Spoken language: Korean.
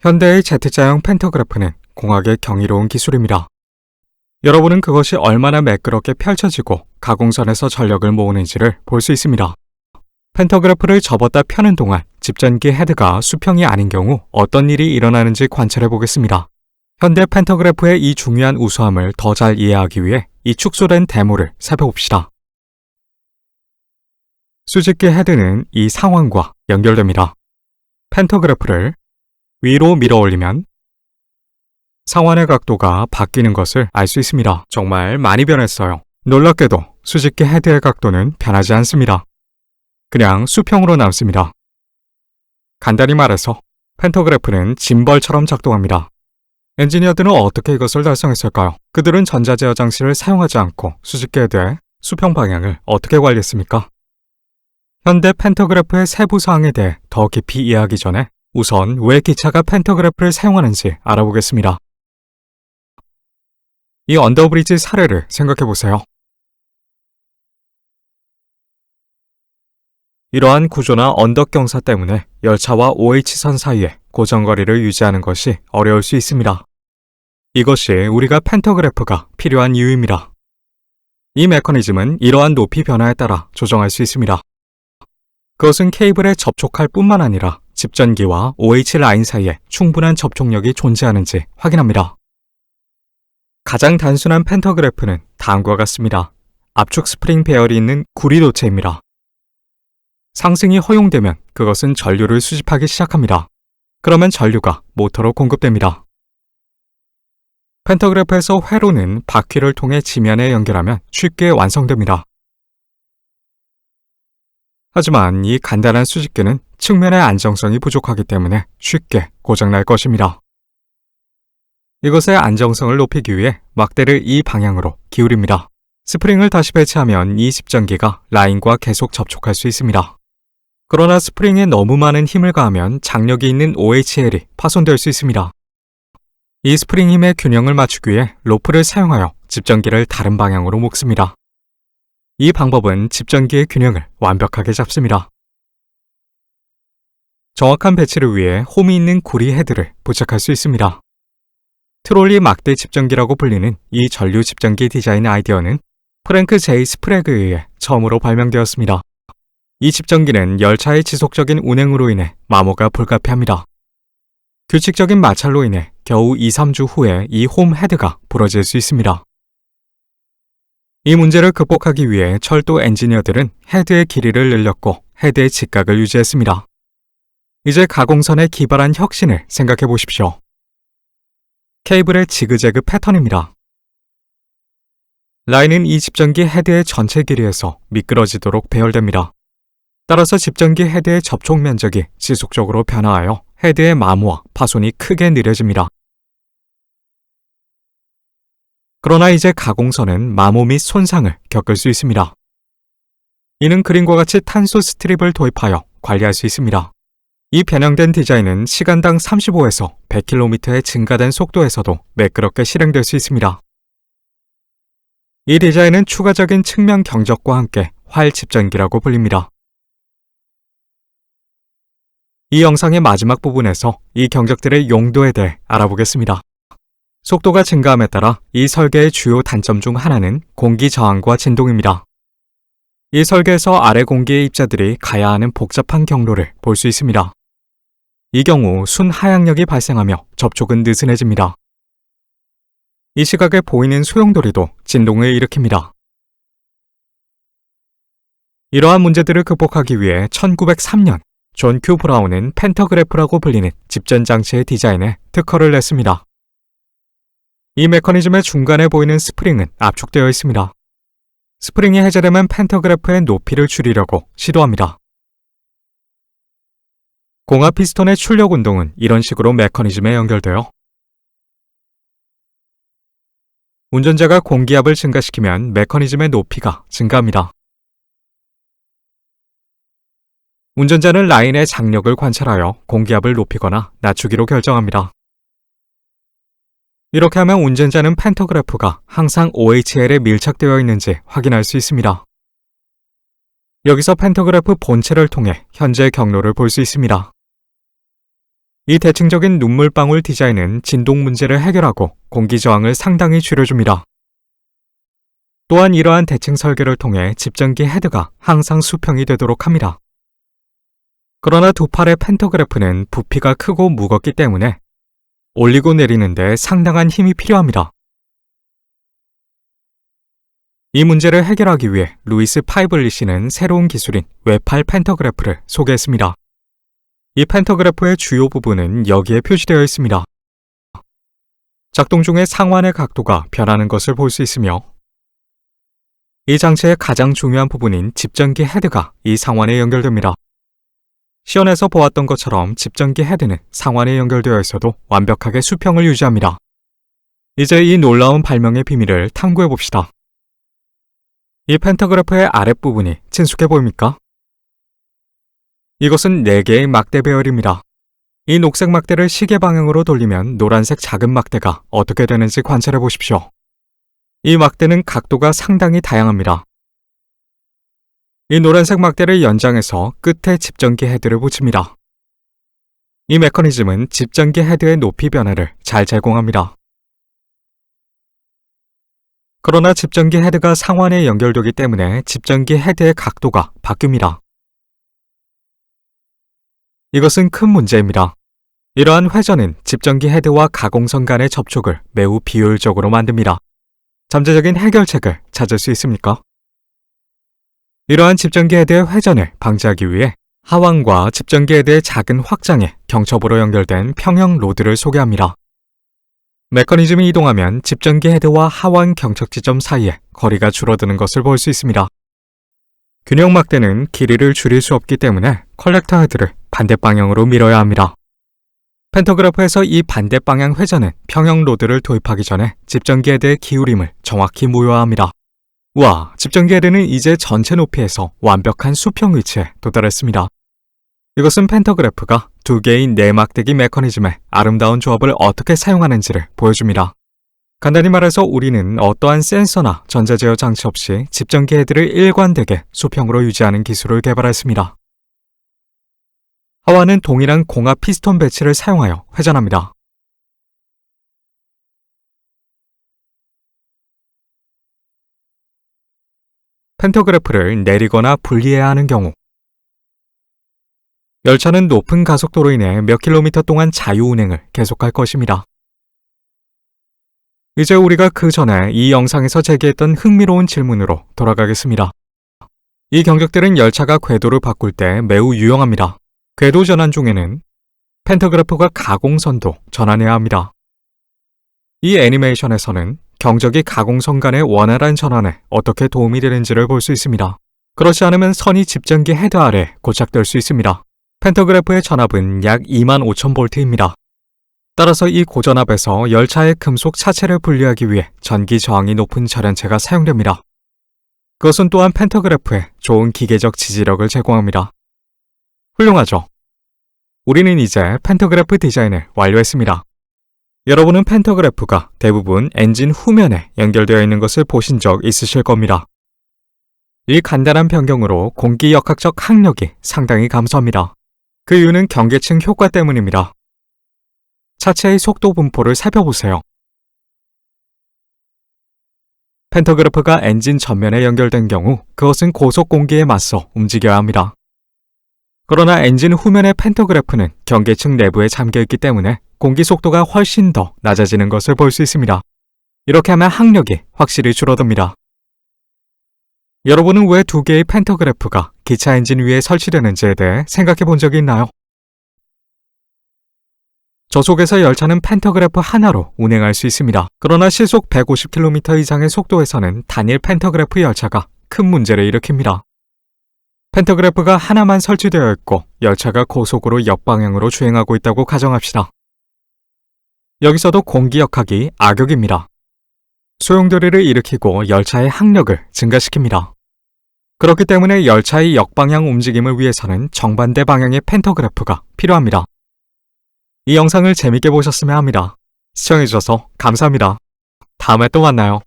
현대의 Z자형 팬터그래프는 공학의 경이로운 기술입니다. 여러분은 그것이 얼마나 매끄럽게 펼쳐지고 가공선에서 전력을 모으는지를 볼 수 있습니다. 팬터그래프를 접었다 펴는 동안 집전기 헤드가 수평이 아닌 경우 어떤 일이 일어나는지 관찰해 보겠습니다. 현대 팬터그래프의 이 중요한 우수함을 더 잘 이해하기 위해 이 축소된 데모를 살펴봅시다. 수직기 헤드는 이 상완과 연결됩니다. 팬터그래프를 위로 밀어 올리면 상완의 각도가 바뀌는 것을 알 수 있습니다. 정말 많이 변했어요. 놀랍게도 수직기 헤드의 각도는 변하지 않습니다. 그냥 수평으로 남습니다. 간단히 말해서 팬터그래프는 짐벌처럼 작동합니다. 엔지니어들은 어떻게 이것을 달성했을까요? 그들은 전자제어 장치를 사용하지 않고 수직기 헤드의 수평 방향을 어떻게 관리했습니까? 현대 팬터그래프의 세부 사항에 대해 더 깊이 이해하기 전에 우선 왜 기차가 팬터그래프를 사용하는지 알아보겠습니다. 이 언더브리지 사례를 생각해보세요. 이러한 구조나 언덕 경사 때문에 열차와 OH선 사이에 고정거리를 유지하는 것이 어려울 수 있습니다. 이것이 우리가 팬터그래프가 필요한 이유입니다. 이 메커니즘은 이러한 높이 변화에 따라 조정할 수 있습니다. 그것은 케이블에 접촉할 뿐만 아니라 집전기와 OH 라인 사이에 충분한 접촉력이 존재하는지 확인합니다. 가장 단순한 팬터그래프는 다음과 같습니다. 압축 스프링 배열이 있는 구리도체입니다. 상승이 허용되면 그것은 전류를 수집하기 시작합니다. 그러면 전류가 모터로 공급됩니다. 팬터그래프에서 회로는 바퀴를 통해 지면에 연결하면 쉽게 완성됩니다. 하지만 이 간단한 수직기는 측면의 안정성이 부족하기 때문에 쉽게 고장날 것입니다. 이것의 안정성을 높이기 위해 막대를 이 방향으로 기울입니다. 스프링을 다시 배치하면 이 집전기가 라인과 계속 접촉할 수 있습니다. 그러나 스프링에 너무 많은 힘을 가하면 장력이 있는 OHL이 파손될 수 있습니다. 이 스프링 힘의 균형을 맞추기 위해 로프를 사용하여 집전기를 다른 방향으로 묶습니다. 이 방법은 집전기의 균형을 완벽하게 잡습니다. 정확한 배치를 위해 홈이 있는 구리 헤드를 부착할 수 있습니다. 트롤리 막대 집전기라고 불리는 이 전류 집전기 디자인 아이디어는 프랭크 제이 스프렉에 의해 처음으로 발명되었습니다. 이 집전기는 열차의 지속적인 운행으로 인해 마모가 불가피합니다. 규칙적인 마찰로 인해 겨우 2-3주 후에 이 홈 헤드가 부러질 수 있습니다. 이 문제를 극복하기 위해 철도 엔지니어들은 헤드의 길이를 늘렸고 헤드의 직각을 유지했습니다. 이제 가공선에 기발한 혁신을 생각해 보십시오. 케이블의 지그재그 패턴입니다. 라인은 이 집전기 헤드의 전체 길이에서 미끄러지도록 배열됩니다. 따라서 집전기 헤드의 접촉 면적이 지속적으로 변화하여 헤드의 마모와 파손이 크게 느려집니다. 그러나 이제 가공선은 마모 및 손상을 겪을 수 있습니다. 이는 그림과 같이 탄소 스트립을 도입하여 관리할 수 있습니다. 이 변형된 디자인은 시간당 35에서 100km의 증가된 속도에서도 매끄럽게 실행될 수 있습니다. 이 디자인은 추가적인 측면 경적과 함께 활 집전기라고 불립니다. 이 영상의 마지막 부분에서 이 경적들의 용도에 대해 알아보겠습니다. 속도가 증가함에 따라 이 설계의 주요 단점 중 하나는 공기 저항과 진동입니다. 이 설계에서 아래 공기의 입자들이 가야 하는 복잡한 경로를 볼 수 있습니다. 이 경우 순하향력이 발생하며 접촉은 느슨해집니다. 이 시각에 보이는 소용돌이도 진동을 일으킵니다. 이러한 문제들을 극복하기 위해 1903년 존 큐 브라운은 팬터그래프라고 불리는 집전 장치의 디자인에 특허를 냈습니다. 이 메커니즘의 중간에 보이는 스프링은 압축되어 있습니다. 스프링이 해제되면 팬터그래프의 높이를 줄이려고 시도합니다. 공합 피스톤의 출력 운동은 이런 식으로 메커니즘에 연결되어 운전자가 공기압을 증가시키면 메커니즘의 높이가 증가합니다. 운전자는 라인의 장력을 관찰하여 공기압을 높이거나 낮추기로 결정합니다. 이렇게 하면 운전자는 팬터그래프가 항상 OHL에 밀착되어 있는지 확인할 수 있습니다. 여기서 팬터그래프 본체를 통해 현재 경로를 볼 수 있습니다. 이 대칭적인 눈물방울 디자인은 진동 문제를 해결하고 공기 저항을 상당히 줄여줍니다. 또한 이러한 대칭 설계를 통해 집전기 헤드가 항상 수평이 되도록 합니다. 그러나 두 팔의 팬터그래프는 부피가 크고 무겁기 때문에 올리고 내리는데 상당한 힘이 필요합니다. 이 문제를 해결하기 위해 루이스 파이블리시는 새로운 기술인 외팔 팬터그래프를 소개했습니다. 이 팬터그래프의 주요 부분은 여기에 표시되어 있습니다. 작동 중에 상완의 각도가 변하는 것을 볼 수 있으며 이 장치의 가장 중요한 부분인 집전기 헤드가 이 상완에 연결됩니다. 시연에서 보았던 것처럼 집전기 헤드는 상완에 연결되어 있어도 완벽하게 수평을 유지합니다. 이제 이 놀라운 발명의 비밀을 탐구해 봅시다. 이 팬터그래프의 아랫부분이 친숙해 보입니까? 이것은 4개의 막대 배열입니다. 이 녹색 막대를 시계 방향으로 돌리면 노란색 작은 막대가 어떻게 되는지 관찰해 보십시오. 이 막대는 각도가 상당히 다양합니다. 이 노란색 막대를 연장해서 끝에 집전기 헤드를 붙입니다. 이 메커니즘은 집전기 헤드의 높이 변화를 잘 제공합니다. 그러나 집전기 헤드가 상완에 연결되기 때문에 집전기 헤드의 각도가 바뀝니다. 이것은 큰 문제입니다. 이러한 회전은 집전기 헤드와 가공선 간의 접촉을 매우 비효율적으로 만듭니다. 잠재적인 해결책을 찾을 수 있습니까? 이러한 집전기 헤드의 회전을 방지하기 위해 하완과 집전기 헤드의 작은 확장에 경첩으로 연결된 평형 로드를 소개합니다. 메커니즘이 이동하면 집전기 헤드와 하완 경첩 지점 사이에 거리가 줄어드는 것을 볼 수 있습니다. 균형 막대는 길이를 줄일 수 없기 때문에 컬렉터 헤드를 반대 방향으로 밀어야 합니다. 팬터그래프에서 이 반대 방향 회전은 평형 로드를 도입하기 전에 집전기 헤드의 기울임을 정확히 무효화합니다. 우와, 집전기 헤드는 이제 전체 높이에서 완벽한 수평 위치에 도달했습니다. 이것은 팬터그래프가 2개의 내막대기 메커니즘의 아름다운 조합을 어떻게 사용하는지를 보여줍니다. 간단히 말해서 우리는 어떠한 센서나 전자제어 장치 없이 집전기 헤드를 일관되게 수평으로 유지하는 기술을 개발했습니다. 하완은 동일한 공합 피스톤 배치를 사용하여 회전합니다. 팬터그래프를 내리거나 분리해야 하는 경우 열차는 높은 가속도로 인해 몇 킬로미터 동안 자유운행을 계속할 것입니다. 이제 우리가 그 전에 이 영상에서 제기했던 흥미로운 질문으로 돌아가겠습니다. 이 경적들은 열차가 궤도를 바꿀 때 매우 유용합니다. 궤도 전환 중에는 팬터그래프가 가공선도 전환해야 합니다. 이 애니메이션에서는 경적이 가공선 간의 원활한 전환에 어떻게 도움이 되는지를 볼 수 있습니다. 그렇지 않으면 선이 집전기 헤드 아래 고착될 수 있습니다. 팬터그래프의 전압은 약 25,000V입니다. 따라서 이 고전압에서 열차의 금속 차체를 분리하기 위해 전기 저항이 높은 절연체가 사용됩니다. 그것은 또한 팬터그래프에 좋은 기계적 지지력을 제공합니다. 훌륭하죠? 우리는 이제 팬터그래프 디자인을 완료했습니다. 여러분은 팬터그래프가 대부분 엔진 후면에 연결되어 있는 것을 보신 적 있으실 겁니다. 이 간단한 변경으로 공기 역학적 항력이 상당히 감소합니다. 그 이유는 경계층 효과 때문입니다. 차체의 속도 분포를 살펴보세요. 팬터그래프가 엔진 전면에 연결된 경우 그것은 고속 공기에 맞서 움직여야 합니다. 그러나 엔진 후면의 팬터그래프는 경계층 내부에 잠겨있기 때문에 공기 속도가 훨씬 더 낮아지는 것을 볼 수 있습니다. 이렇게 하면 항력이 확실히 줄어듭니다. 여러분은 왜 2개의 팬터그래프가 기차 엔진 위에 설치되는지에 대해 생각해 본 적이 있나요? 저속에서 열차는 팬터그래프 하나로 운행할 수 있습니다. 그러나 시속 150km 이상의 속도에서는 단일 팬터그래프 열차가 큰 문제를 일으킵니다. 팬터그래프가 하나만 설치되어 있고 열차가 고속으로 역방향으로 주행하고 있다고 가정합시다. 여기서도 공기역학이 악역입니다. 소용돌이를 일으키고 열차의 항력을 증가시킵니다. 그렇기 때문에 열차의 역방향 움직임을 위해서는 정반대 방향의 팬터그래프가 필요합니다. 이 영상을 재밌게 보셨으면 합니다. 시청해주셔서 감사합니다. 다음에 또 만나요.